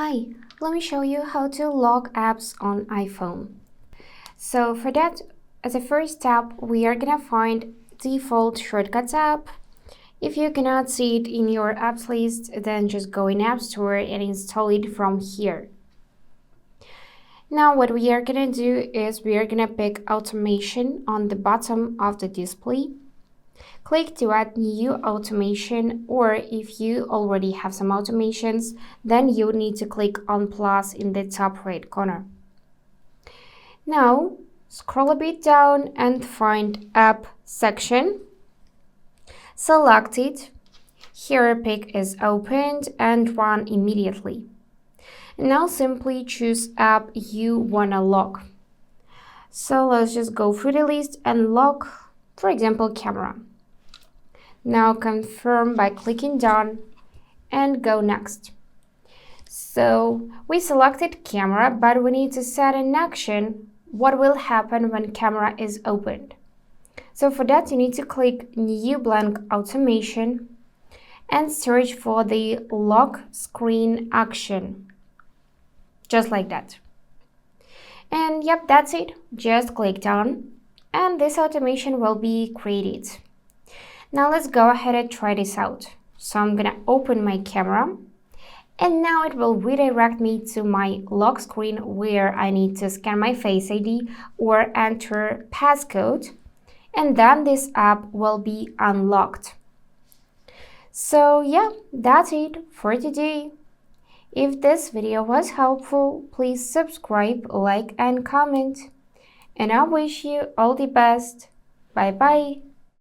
Hi, let me show you how to lock apps on iPhone. So for that, as a first step, we are gonna find default shortcuts app. If you cannot see it in your apps list, then just go in App Store and install it from here. Now what we are gonna do is we are gonna pick automation on the bottom of the display. Click to add new automation, or if you already have some automations, then you need to click on plus in the top right corner. Now scroll a bit down and find app section. Select it. Here a pic is opened and run immediately. Now simply choose app you wanna lock. So let's just go through the list and lock, for example, camera. Now confirm by clicking done and go next. So we selected camera, but we need to set an action. What will happen when camera is opened? So for that, you need to click new blank automation and search for the lock screen action. Just like that. And yep, that's it. Just click done and this automation will be created. Now let's go ahead and try this out. So I'm gonna open my camera and now it will redirect me to my lock screen where I need to scan my Face ID or enter passcode, and then this app will be unlocked. So yeah, that's it for today. If this video was helpful, please subscribe, like and comment. And I wish you all the best. Bye bye.